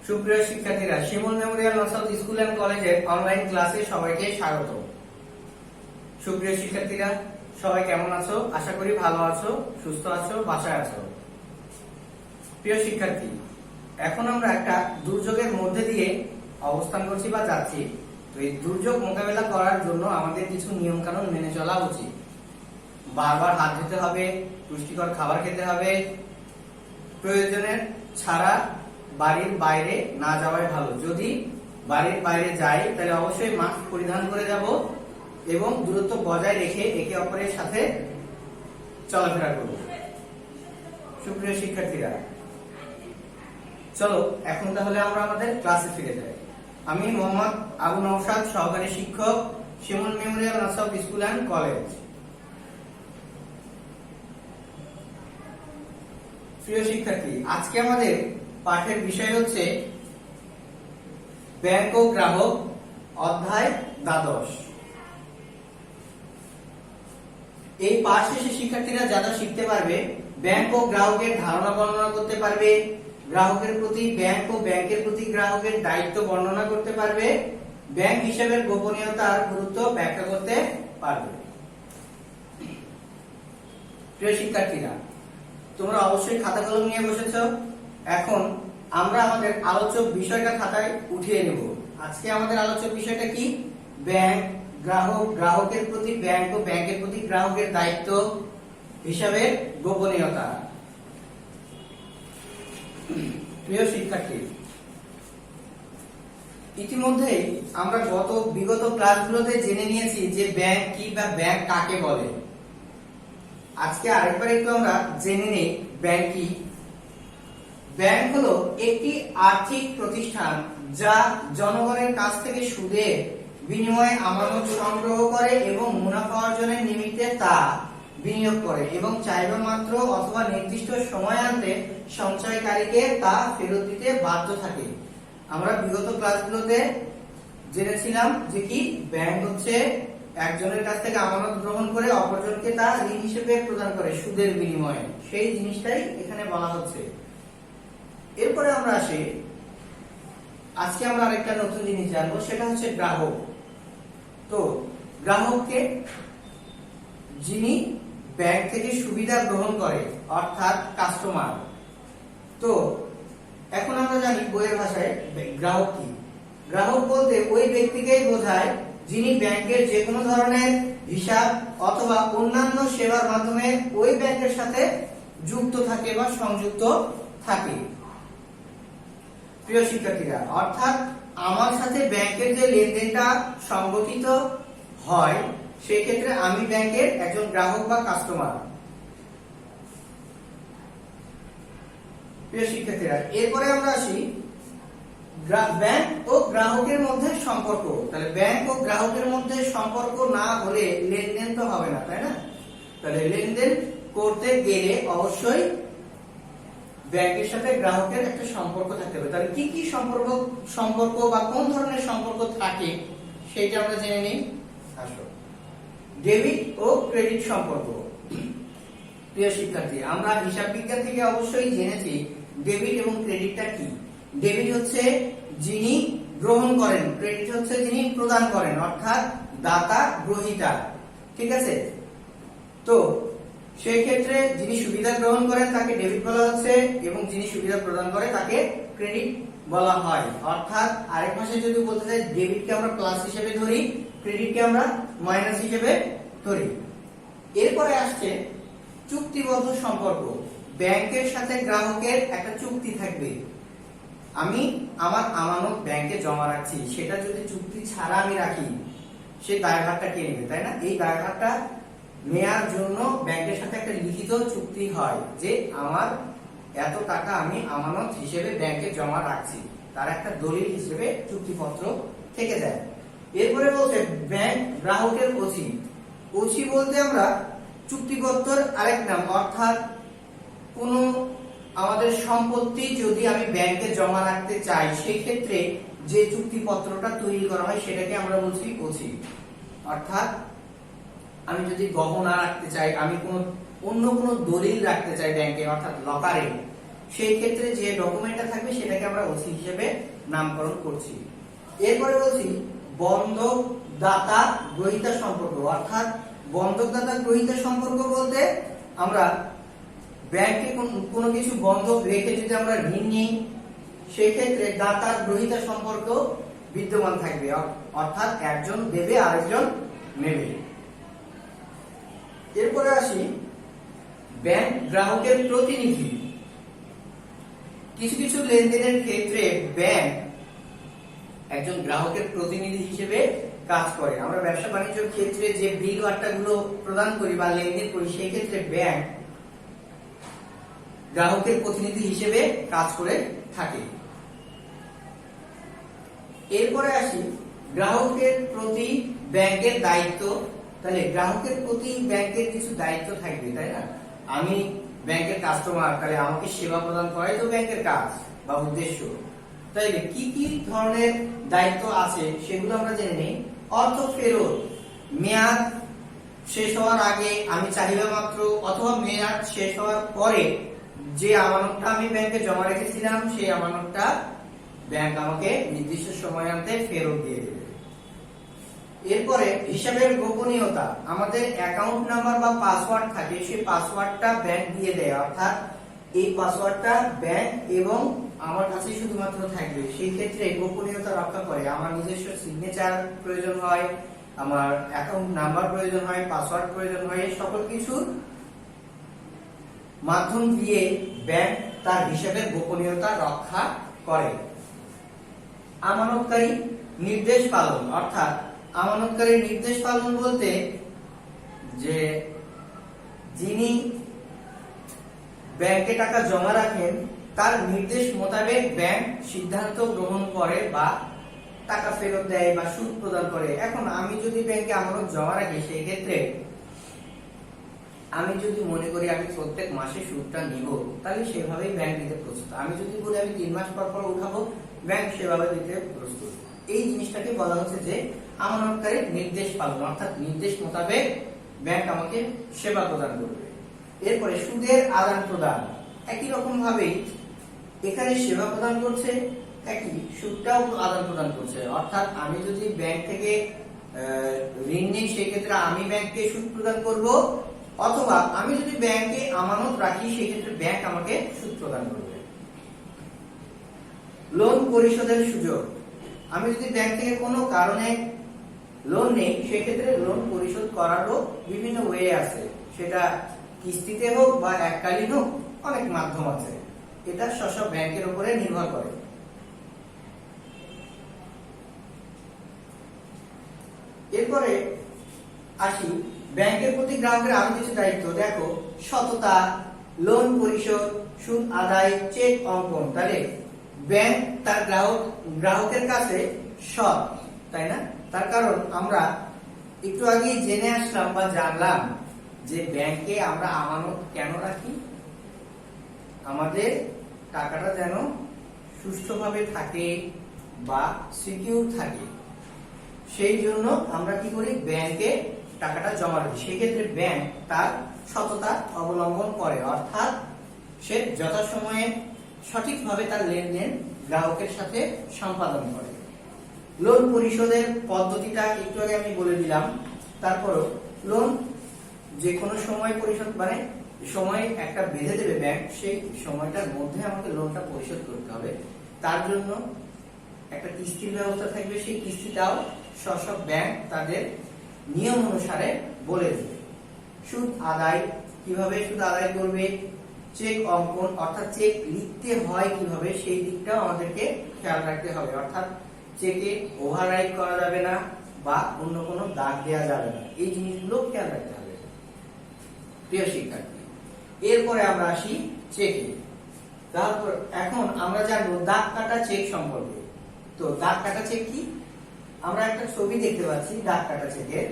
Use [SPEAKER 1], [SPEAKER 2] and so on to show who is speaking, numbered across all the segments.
[SPEAKER 1] সুপ্রিয় শিক্ষার্থীরা, শিমুল Memorial নসাউথ school and কলেজের অনলাইন ক্লাসে সবাইকে স্বাগত। সুপ্রিয় শিক্ষার্থীরা, সবাই কেমন আছো? আশা করি ভালো আছো, সুস্থ আছো, বাসায় আছো। প্রিয় শিক্ষার্থী, এখন আমরা একটা দুর্যোগের মধ্যে দিয়ে অবস্থান করছি বা যাচ্ছি। তো এই দুর্যোগ মোকাবেলা করার জন্য আমাদের কিছু নিয়ম কানুন মেনে চলা উচিত। বারবার হাত ধুতে হবে, পুষ্টিকর খাবার খেতে হবে, প্রয়োজনের ছাড়া বাড়ির বাইরে না যাওয়াই ভালো। যদি বাড়ির বাইরে যাই তাহলে অবশ্যই মাস্ক পরিধান করে যাব এবং দূরত্ব বজায় রেখে একে অপরের সাথে চলাফেরা করব। সুপ্রিয় শিক্ষার্থীরা, চলো এখন তাহলে আমরা আমাদের ক্লাসে ফিরে যাই। আমি মোহাম্মদ আবু নওশাদ, সহকারী শিক্ষক, শিমুল মেমোরিয়াল নসাউথ স্কুল অ্যান্ড কলেজ। প্রিয় শিক্ষার্থী, আজকে আমাদের পাঠের বিষয় হচ্ছে ব্যাংক ও গ্রাহক, অধ্যায় দ্বাদশ। এই পাঠ শেষে শিক্ষার্থীরা যা যা শিখতে পারবে: ব্যাংক ও গ্রাহকের ধারণা বর্ণনা করতে পারবে, গ্রাহকের প্রতি ব্যাংক ও ব্যাংকের প্রতি গ্রাহকের দায়িত্ব বর্ণনা করতে পারবে, ব্যাংক হিসাবের গোপনীয়তার গুরুত্ব ব্যাখ্যা করতে পারবে। প্রিয় শিক্ষার্থীরা, তোমরা অবশ্যই খাতা কলম নিয়ে বসেছো। এখন আমরা আমাদের আলোচ্য বিষয়টা খাতায় উঠিয়ে নেব। আজকে আমাদের আলোচ্য বিষয়টা কি? ব্যাংক, গ্রাহক, গ্রাহকের প্রতি ব্যাংক ও ব্যাংকের প্রতি গ্রাহকের দায়িত্ব, হিসাবের গোপনীয়তা। প্রিয় শিক্ষার্থী, ইতিমধ্যেই আমরা বিগত ক্লাসগুলোতে জেনে নিয়েছি যে ব্যাংক কি বা ব্যাংক কাকে বলে। আজকে আরেকবার একটু আমরা জেনে নেই ব্যাংক কি। ব্যাংক হলো একটি আর্থিক প্রতিষ্ঠান যা জনগণের কাছ থেকে সুদের বিনিময়ে আমানত সংগ্রহ করে এবং মুনাফা অর্জনের নিমিত্তে তা বিনিয়োগ করে এবং চাইবা মাত্র অথবা নির্দিষ্ট সময়ান্তে সঞ্চয়কারীকে তা ফেরত দিতে বাধ্য থাকে। আমরা বিগত ক্লাসগুলোতে জেনেছিলাম যে কি ব্যাংক হচ্ছে একজনের কাছ থেকে আমানত গ্রহণ করে অপরজনকে তা ঋণ হিসেবে প্রদান করে সুদের বিনিময়ে। সেই জিনিসটাই এখানে বলা হচ্ছে। এরপরে আমরা আসি, আজকে আমরা আরেকটা নতুন জিনিস জানবো, সেটা হচ্ছে গ্রাহক। তো গ্রাহককে যিনি ব্যাংক থেকে সুবিধা গ্রহণ করে, অর্থাৎ কাস্টমার। তো এখন আমরা জানি বইয়ের ভাষায় গ্রাহক কি। গ্রাহক বলতে ওই ব্যক্তিকেই বোঝায় যিনি ব্যাংকের যে কোনো ধরনের হিসাব অথবা অন্যান্য সেবার মাধ্যমে ওই ব্যাংকের সাথে যুক্ত থাকে বা সংযুক্ত থাকে। প্রিয় শিক্ষার্থীরা, অর্থাৎ আমার সাথে ব্যাংকের যে লেনদেনটা সংগঠিত হয় সেই ক্ষেত্রে আমি ব্যাংকের একজন গ্রাহক বা কাস্টমার। প্রিয় শিক্ষার্থীরা, এরপরে আমরা আসি ব্যাংক ও গ্রাহকের মধ্যে সম্পর্ক। তাহলে ব্যাংক ও গ্রাহকের মধ্যে সম্পর্ক না হলে লেনদেন তো হবে না, তাই না? তাহলে লেনদেন করতে গেলে অবশ্যই ব্যাংকের সাথে গ্রাহকের একটা সম্পর্ক থাকতে হবে। তাহলে কি কি সম্পর্ক বা কোন ধরনের সম্পর্ক থাকে সেটা আমরা জেনে নিই। আসো, ডেবিট ও ক্রেডিট সম্পর্ক। প্রিয় শিক্ষার্থী, আমরা হিসাব বিজ্ঞান থেকে অবশ্যই জেনেছি ডেবিট এবং ক্রেডিটটা কি। ডেবিট হচ্ছে যিনি গ্রহণ করেন, ক্রেডিট হচ্ছে যিনি প্রদান করেন, অর্থাৎ দাতা গ্রহীতা। ঠিক আছে? তো সেই ক্ষেত্রে যিনি সুবিধা গ্রহণ করেন তাকে ডেবিট বলা হচ্ছে এবং যিনি সুবিধা প্রদান করে তাকে ক্রেডিট বলা হয়। অর্থাৎ আরেক ভাষায় যদি বলতে চাই, ডেবিটকে আমরা প্লাস হিসেবে ধরি, ক্রেডিটকে আমরা মাইনাস হিসেবে ধরি। এরপরে আসছে চুক্তিবদ্ধ সম্পর্ক। ব্যাংকের সাথে গ্রাহকের একটা চুক্তি থাকবে। আমি আমার আমানত ব্যাংকে জমা রাখছি, সেটা যদি চুক্তি ছাড়া আমি রাখি সে দায়ভারটা কে নেবে, তাই না? এই দায়ভারটা নেয়ার জন্য ব্যাংকের সাথে একটা লিখিত চুক্তি হয় যে আমার এত টাকা আমি আমানত হিসেবে ব্যাংকে জমা রাখছি, তার একটা দলিল হিসেবে চুক্তিপত্র থেকে যায়। এরপরে বলছে ব্যাংক গ্রাহকের ওসি। ওসি বলতে আমরা চুক্তিপত্রের আরেক নাম, অর্থাৎ কোন আমাদের সম্পত্তি যদি আমি ব্যাংকে জমা রাখতে চাই সেই ক্ষেত্রে যে চুক্তিপত্রটা তৈরি করা হয় সেটাকে আমরা বলছি ওসি। অর্থাৎ আমি যদি গহনা রাখতে চাই, আমি অন্য কোনো দলিল রাখতে চাই ব্যাংকে, অর্থাৎ লকারে, সেই ক্ষেত্রে যে ডকুমেন্টটা থাকবে সেটাকে আমরা ওসি হিসেবে নামকরণ করছি। এরপরে বলছি বন্ধক দাতা গ্রহীতা সম্পর্ক, অর্থাৎ বন্ধক দাতা গ্রহীতা সম্পর্ক বলতে আমরা ব্যাংকে কোনো কিছু বন্ধক রেখে যদি আমরা ঋণ নিই সেই ক্ষেত্রে দাতা গ্রহীতা সম্পর্ক বিদ্যমান থাকবে, অর্থাৎ একজন দেবে আরেকজন নেবে। এরপরে আসি ব্যাংক গ্রাহকের প্রতিনিধি। কিছু কিছু লেনদেনের ক্ষেত্রে ব্যাংক একজন গ্রাহকের প্রতিনিধি হিসেবে কাজ করে। আমরা ব্যবসা বাণিজ্যের ক্ষেত্রে যে বিল বার্তাগুলো প্রদান করি বা লেনদেন করি সেই ক্ষেত্রে ব্যাংক গ্রাহকের প্রতিনিধি হিসেবে কাজ করে থাকে। এরপরে আসি গ্রাহকের প্রতি ব্যাংকের দায়িত্ব। তাহলে গ্রাহকের প্রতি ব্যাংকের কিছু দায়িত্ব থাকবে, তাই না? আমি ব্যাংকের কাস্টমার, তাহলে আমাকে সেবা প্রদান করাই তো ব্যাংকের কাজ বা উদ্দেশ্য। তাইলে কি কি ধরনের দায়িত্ব আছে সেগুলো আমরা জেনে নিই। অর্থ ফেরত, মেয়াদ শেষ হওয়ার আগে আমি চাহিদা মাত্র অথবা মেয়াদ শেষ হওয়ার পরে যে আমানতটা আমি ব্যাংকে জমা রেখেছিলাম সেই আমানতটা ব্যাংক আমাকে নির্দিষ্ট সময়ান্তে ফেরত দিয়ে দেবে। এরপরে হিসাবের গোপনীয়তা, আমাদের অ্যাকাউন্ট নাম্বার বা পাসওয়ার্ড থাকে, সেই পাসওয়ার্ডটা ব্যাংক দিয়ে দেয়, অর্থাৎ এই পাসওয়ার্ডটা ব্যাংক এবং আমার কাছে শুধুমাত্র থাকবে। সেই ক্ষেত্রে গোপনীয়তা রক্ষা করে। আমার নিজস্ব সিগনেচার প্রয়োজন হয়, আমার অ্যাকাউন্ট নাম্বার প্রয়োজন হয়, পাসওয়ার্ড প্রয়োজন হয়, সকল কিছুর মাধ্যম দিয়ে ব্যাংক তার হিসাবের গোপনীয়তা রক্ষা করে। আমানতকারী নির্দেশ পালন, অর্থাৎ আমানতকারী নির্দেশ পালন বলতে যে যিনি ব্যাংকে টাকা জমা রাখেন তার নির্দেশ মোতাবেক ব্যাংক সিদ্ধান্ত গ্রহণ করে বা টাকা ফেরত দেয় বা সুদ প্রদান করে। এখন আমি যদি ব্যাংকে আমানত জমা রাখি সেই ক্ষেত্রে আমি যদি মনে করি আমি প্রত্যেক মাসে সুদটা নিব, তাহলে সেভাবেই ব্যাংক দিতে প্রস্তুত। আমি যদি বলি আমি 3 মাস পর পর উঠাবো, ব্যাংক সেভাবে দিতে প্রস্তুত। এই জিনিসটাকে বলা হচ্ছে যে আমানতকারীর নির্দেশ পালন, অর্থাৎ নির্দেশ মোতাবেক ব্যাংক আমাকে সেবা প্রদান করবে। এরপরে সুদের আদান প্রদান, একই রকম ভাবেই এখানে সেবা প্রদান করছে, একই সুদটাও আদান প্রদান করছে। অর্থাৎ আমি যদি ব্যাংক থেকে ঋণ নিই সেই ক্ষেত্রে আমি ব্যাংককে সুদ প্রদান করব, অথবা আমি যদি ব্যাংকে আমানত রাখি সেই ক্ষেত্রে ব্যাংক আমাকে সুদ প্রদান করবে। লোন পরিশোধের সুযোগ, আমি যদি ব্যাংক থেকে কোনো কারণে লোন নেই সেই ক্ষেত্রে লোন পরিশোধ করারও বিভিন্ন ওয়ে আছে, সেটা কিস্তিতে হোক বা এককালীন হোক, অনেক মাধ্যম আছে। এটা সব ব্যাংকের উপরে নির্ভর করে। এরপরে আসি ব্যাংকের প্রতি গ্রাহকের আরো কিছু দায়িত্ব। দেখো, সততা, লোন পরিশোধ, সুদ আদায়, চেক অঙ্কন। তাহলে ব্যাংক তার গ্রাহকের কাছে সৎ, তাই না? তার কারণ আমরা একটু আগে জেনে আসলাম বা জানলাম যে ব্যাংকে আমরা আমানত কেন রাখি, আমাদের টাকাটা যেন সুষ্ঠুভাবে থাকে বা সিকিউর থাকে, সেই জন্য আমরা কি করি, ব্যাংকে টাকাটা জমা রাখি। সেক্ষেত্রে ব্যাংক তার সততা অবলম্বন করে, অর্থাৎ সে যথাসময়ে সঠিকভাবে তার লেনদেন গ্রাহকের সাথে সম্পাদন করে। লোন পরিশোধের পদ্ধতিটা একটু আগে আমি বলে দিলাম। তারপরও লোন যে কোনো সময় পরিশোধ, মানে সময় একটা বেঁধে দেবে ব্যাংক, সেই সময়টার মধ্যে আমাকে লোনটা পরিশোধ করতে হবে। তার জন্য একটা কিস্তির ব্যবস্থা থাকবে, সেই কিস্তিটাও সব ব্যাংক তাদের নিয়ম অনুসারে বলে দেবে। সুদ আদায়, কিভাবে সুদ আদায় করবে, চেক অঙ্কন, অর্থাৎ চেক লিখতে হয় কিভাবে সেই দিকটাও আমাদেরকে খেয়াল রাখতে হবে। অর্থাৎ চেকে ওভাররাইট করা যাবে না বা অন্য কোনো দাগ দেওয়া যাবে না, এই জিনিসগুলো খেয়াল রাখতে হবে প্রিয় শিক্ষার্থী। এরপরে আমরা আসি চেকে। তারপর এখন আমরা জানবো দাগ কাটা চেক সম্পর্কে। তো দাগ কাটা চেক কি? আমরা একটা ছবি দেখতে পাচ্ছি দাগ কাটা চেকের।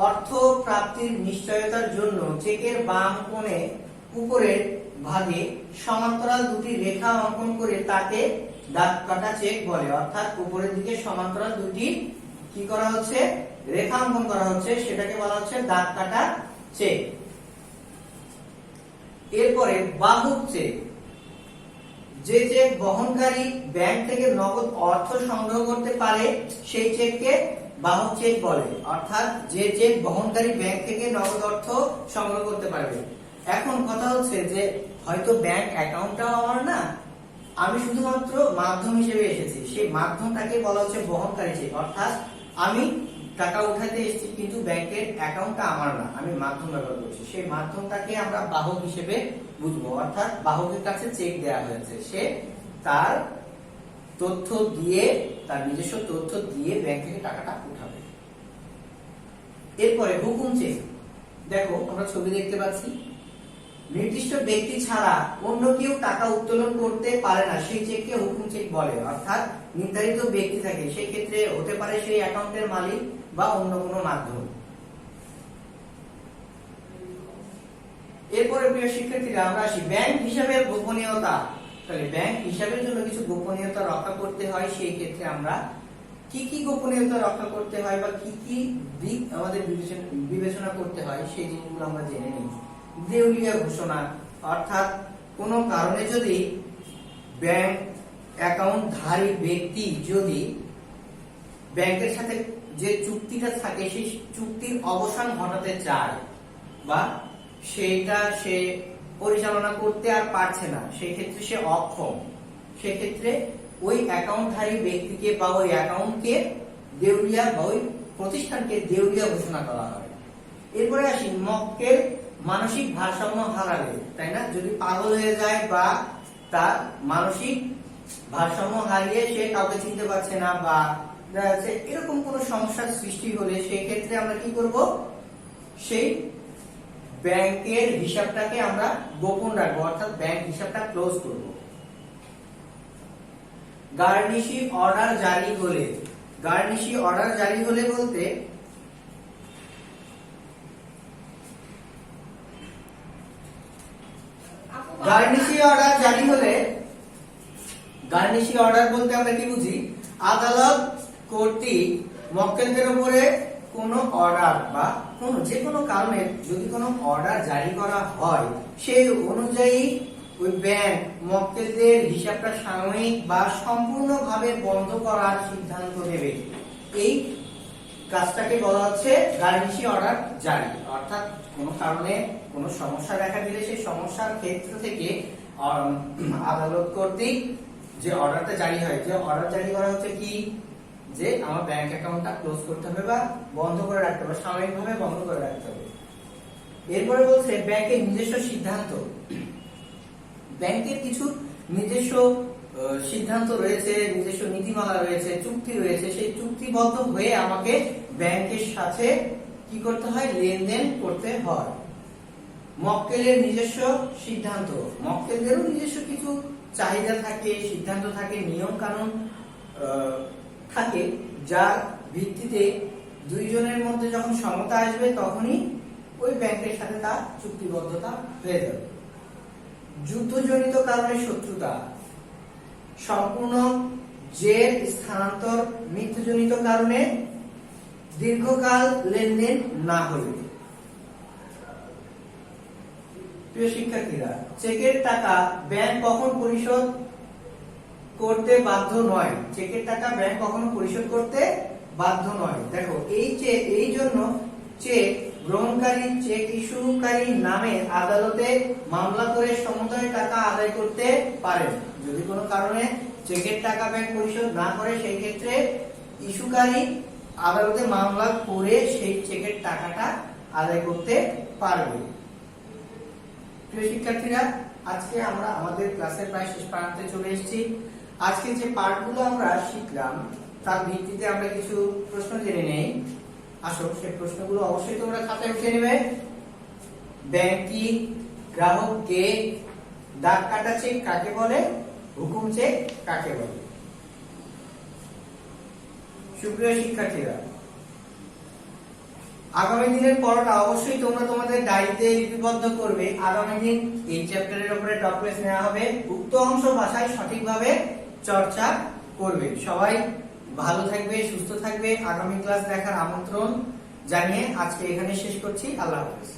[SPEAKER 1] অর্থ প্রাপ্তির নিশ্চয়তার জন্য চেকের বাম কোণে উপরের ভাগে সমান্তরাল দুটি রেখা অঙ্কন করে তাকে দাগ কাটা চেক বলে। অর্থাৎ উপরের দিকে সমান্তরাল দুটি কি করা হচ্ছে, রেখা অঙ্কন করা হচ্ছে, সেটাকে বলা হচ্ছে দাগ কাটা চেক। এরপরে বাহক চেক, যে চেক বহনকারী ব্যাংক থেকে নগদ অর্থ সংগ্রহ করতে পারে সেই চেককে বাহক চেক বলে। অর্থাৎ যে চেক বহনকারী ব্যাংক থেকে নগদ অর্থ সংগ্রহ করতে পারবে। এখন কথা হচ্ছে যে হয়তো ব্যাংক অ্যাকাউন্টটাও আমার না, আমি শুধুমাত্র মাধ্যম হিসেবে এসেছি, সেই মাধ্যমটাকে বলা হচ্ছে বহনকারী চেক। অর্থাৎ আমি টাকা উঠাতে এসেছি কিন্তু ব্যাংকের অ্যাকাউন্টটা আমার না, আমি মাধ্যম ব্যবহার করছি, সেই মাধ্যমটাকে আমরা বাহক হিসেবে বুঝবো। অর্থাৎ বাহকের কাছে চেক দেওয়া হয়েছে, সে তার তথ্য দিয়ে, তার নিজস্ব তথ্য দিয়ে ব্যাংক থেকে টাকাটা উঠাবে। এরপরে হুকুম চেক, দেখো আমরা ছবি দেখতে পাচ্ছি, নির্দিষ্ট ব্যক্তি ছাড়া অন্য কেউ টাকা উত্তোলন করতে পারে না সেই চেককে হুকুম চেক বলে। অর্থাৎ নির্ধারিত ব্যক্তি থাকে, সেই ক্ষেত্রে হতে পারে সেই অ্যাকাউন্টের মালিক বা অন্য কোনো মাধ্যম। এরপরে প্রিয় শিক্ষার্থীরা আমরা আসি ব্যাংক হিসাবের গোপনীয়তা। তাহলে ব্যাংক হিসাবের জন্য কিছু গোপনীয়তা রক্ষা করতে হয়, সেই ক্ষেত্রে আমরা কি কি গোপনীয়তা রক্ষা করতে হয় বা কি কি দিক আমাদের বিবেচনা করতে হয় সেই জিনিসগুলো আমরা জেনে নিই। দেউলিয়া ঘোষণা, অর্থাৎ কোনো কারণে যদি ব্যাংক অ্যাকাউন্টধারী ব্যক্তি যদি ব্যাংকের সাথে যে চুক্তিটা থাকে সেই চুক্তির অবসান ঘটাতে চায় বা সেটা সে পরিচালনা করতে আর পারছে না, সেই ক্ষেত্রে সে অক্ষম, সেই ক্ষেত্রে ওই অ্যাকাউন্টধারী ব্যক্তিকে বা ওই অ্যাকাউন্টকে দেউলিয়া বা ওই প্রতিষ্ঠানকে দেউলিয়া ঘোষণা করা হয়। এরপরে আসি মক্কেল মানসিক ভারসাম্য হারালে, তাই না, যদি পাগল হয়ে যায় বা তার মানসিক ভারসাম্য হারিয়ে সে কাউকে চিনতে পারছে না বা এরকম কোন সমস্যার সৃষ্টি হলে সেই ক্ষেত্রে আমরা কি করব, সেই ব্যাংকের হিসাবটাকে আমরা গোপন রাখবো, অর্থাৎ ব্যাংক হিসাবটা ক্লোজ করব। গার্নিশি অর্ডার জারি হলে, গার্নিশি অর্ডার জারি হলে বলতে গার্নিশি অর্ডার জারি হলে, গার্নিশি অর্ডার বলতে আমরা কি বুঝি, আদালত কর্তৃক মক্কেলদের উপরে কোনো অর্ডার বা যে কোনো কারণে যদি কোনো অর্ডার জারি করা হয় সেই অনুযায়ী ওই ব্যাংক মক্কেলদের হিসাবটা সাময়িক বা সম্পূর্ণভাবে বন্ধ করার সিদ্ধান্ত নেবে। এই কাজটাকে বলা হচ্ছে গার্নিশি অর্ডার জারি। অর্থাৎ কোনো কারণে কোনো সমস্যা দেখা দিলে সেই সমস্যার ক্ষেত্র থেকে আদালত কর্তৃক যে অর্ডারটা জারি হয়, যে অর্ডার জারি করা হচ্ছে কি, যে আমার ব্যাংক অ্যাকাউন্টটা ক্লোজ করতে হবে বা বন্ধ করে রাখতে হবে, সাময়িকভাবে বন্ধ করে রাখতে হবে। এরপরে বলছে ব্যাংকের নিজস্ব সিদ্ধান্ত। ব্যাংকের কিছু নিজস্ব সিদ্ধান্ত রয়েছে, নিজস্ব নীতিমালা রয়েছে, চুক্তি রয়েছে, সেই চুক্তিবদ্ধ হয়ে আমাকে ব্যাংকের সাথে কি করতে হয়, লেনদেন করতে হয়। মক্কেলের নিজস্ব সিদ্ধান্ত, মক্কেলদেরও নিজস্ব কিছু চাহিদা থাকে, সিদ্ধান্ত থাকে, নিয়ম কানুন থাকে, যার ভিত্তিতে দুইজনের মধ্যে যখন সমতা আসবে তখনই ওই ব্যাংকের সাথে তার চুক্তিবদ্ধতা হয়ে যাবে। যুদ্ধজনিত কারণে শত্রুতা, সম্পূর্ণ জের স্থানান্তর মৃত্যুজনিত কারণে দীর্ঘকাল লেনদেন না হলে। প্রিয় শিক্ষার্থীরা, চেকের টাকা ব্যাংক কখন পরিশোধ করতে বাধ্য নয়, চেকের টাকা ব্যাংক কখনো পরিশোধ করতে বাধ্য নয়। দেখো এই জন্য চেক গ্রহণকারী চেক ইস্যুকারী নামে আদালতে মামলা করে সমুদায় টাকা আদায় করতে পারেন। যদি কোনো কারণে চেকের টাকা ব্যাংক পরিশোধ না করে সেই ক্ষেত্রে ইস্যুকারী আদালতে মামলা করে সেই চেকের টাকাটা আদায় করতে পারবে। প্রিয় শিক্ষার্থীরা, আজকে আমরা আমাদের ক্লাসের প্রায় শেষ প্রান্তে চলে এসেছি। আজকে যে পার্টগুলো আমরা শিখলাম তার ভিত্তিতে আমরা কিছু প্রশ্ন জেনে নেই। আসো সেই প্রশ্নগুলো অবশ্যই তোমরা খাতায় উঠে নেবে। ব্যাংক কি, গ্রাহক কে, দাগ কাটা চেক কাকে বলে, হুকুম চেক কাকে বলে। সুপ্রিয় শিক্ষার্থীরা, আগামী দিনের পড়াটা অবশ্যই তোমরা তোমাদের ডায়েরিতে লিপিবদ্ধ করবে। আগামী দিন এই চ্যাপ্টারের উপরে টপ ক্লাস নেওয়া হবে, উক্ত অংশ ভাষায় সঠিকভাবে চর্চা করবে। সবাই ভালো থাকবে, সুস্থ থাকবে। আগামী ক্লাস দেখার আমন্ত্রণ জানিয়ে আজকে এখানে শেষ করছি। আল্লাহ হাফেজ।